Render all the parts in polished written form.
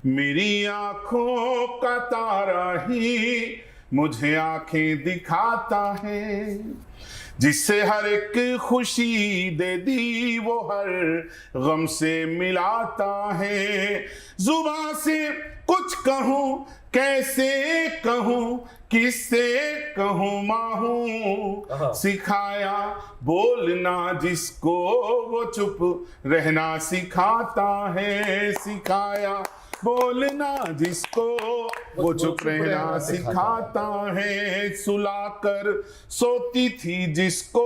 मेरी आंखों का तारा ही मुझे आंखें दिखाता है, जिससे हर एक खुशी दे दी वो हर गम से मिलाता है। जुबां से कुछ कहूँ कैसे कहूँ, किससे कहूँ माहूँ, सिखाया बोलना जिसको वो चुप रहना सिखाता है। सिखाया बोलना जिसको वो चुप रहना सिखाता है। सुलाकर सोती थी जिसको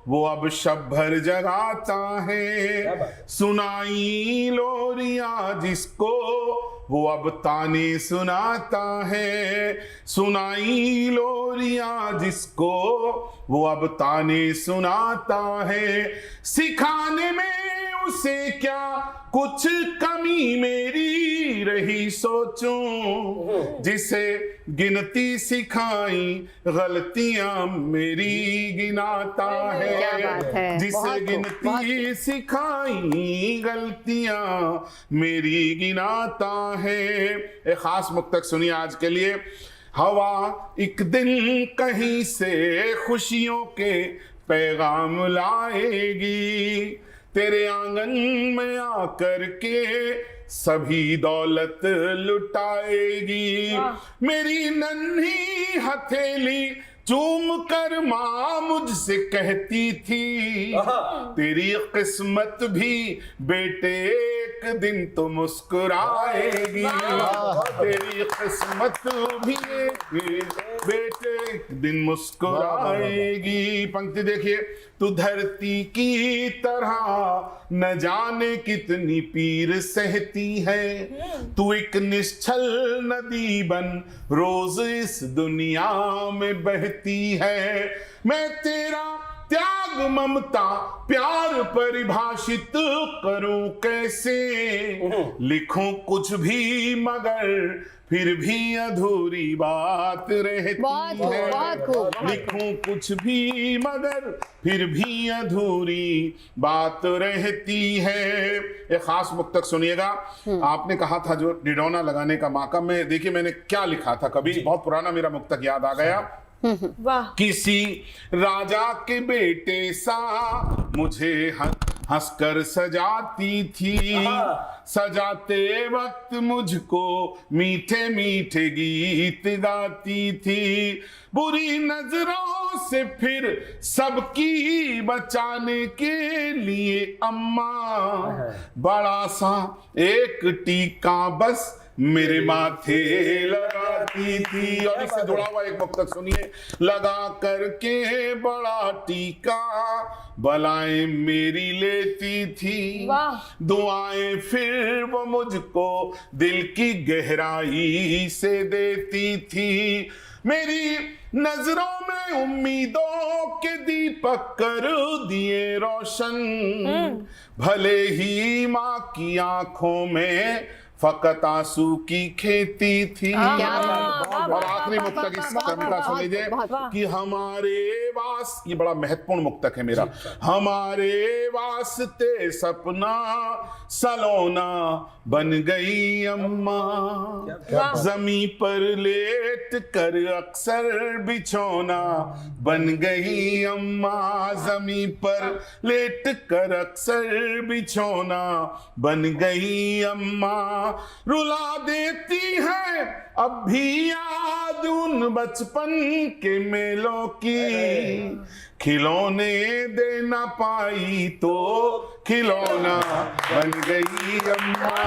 वो अब शब भर जगाता है। सुनाई लोरियां जिसको वो अब ताने सुनाता है। सुनाई लोरियां जिसको वो अब ताने सुनाता है। सिखाने में उसे क्या कुछ कमी मेरी रही सोचूं, जिसे गिनती सिखाई गलतियां मेरी गिनाता है। जिसे गिनती सिखाई गलतियां मेरी गिनाता है। एक खास मुक्तक सुनिए आज के लिए। हवा एक दिन कहीं से खुशियों के पैगाम लाएगी, तेरे आंगन में आकर के सभी दौलत लुटाएगी। मेरी नन्ही हथेली चूम कर माँ मुझसे कहती थी, तेरी किस्मत भी बेटे एक दिन तो मुस्कुराएगी। तेरी किस्मत भी बेटे एक दिन मुस्कुराएगी। पंक्ति देखिए। तू धरती की तरह न जाने कितनी पीर सहती है, तू एक निश्चल नदी बन रोज इस दुनिया में बहती है। मैं तेरा त्याग ममता प्यार परिभाषित करूं कैसे, लिखूं कुछ भी मगर फिर भी अधूरी बात रहती है। लिखूं कुछ भी मगर फिर भी अधूरी बात रहती है। एक खास मुक्तक सुनिएगा। आपने कहा था जो निडौना लगाने का मौका में, देखिए मैंने क्या लिखा था, कभी बहुत पुराना मेरा मुक्तक याद आ गया। वाह। किसी राजा के बेटे सा मुझे हंसकर सजाती थी, सजाते वक्त मुझको मीठे मीठे गीत गाती थी। बुरी नजरों से फिर सबकी बचाने के लिए अम्मा बड़ा सा एक टीका बस मेरे माथे लगाती थी। और इससे जुड़ा हुआ एक मुक्तक सुनिए। लगा करके बड़ा टीका बलाएं मेरी लेती थी, दुआएं फिर वो मुझको दिल की गहराई से देती थी। मेरी नजरों में उम्मीदों के दीपक कर दिए रोशन, भले ही माँ की आंखों में फकत आंसू की खेती थी। और आखिरी मुक्तक इस क्रम का सुन लीजिए कि हमारे वास, ये बड़ा महत्वपूर्ण मुक्तक है मेरा, हमारे वास्ते सपना सलोना बन गई अम्मा, जमी पर लेट कर अक्सर बिछौना बन गई अम्मा, जमी पर लेट कर अक्सर बिछौना बन गई अम्मा। रुला देती है अब भी याद उन बचपन के मेलों की, खिलौने दे ना पाई तो खिलौना बन गई अम्मा।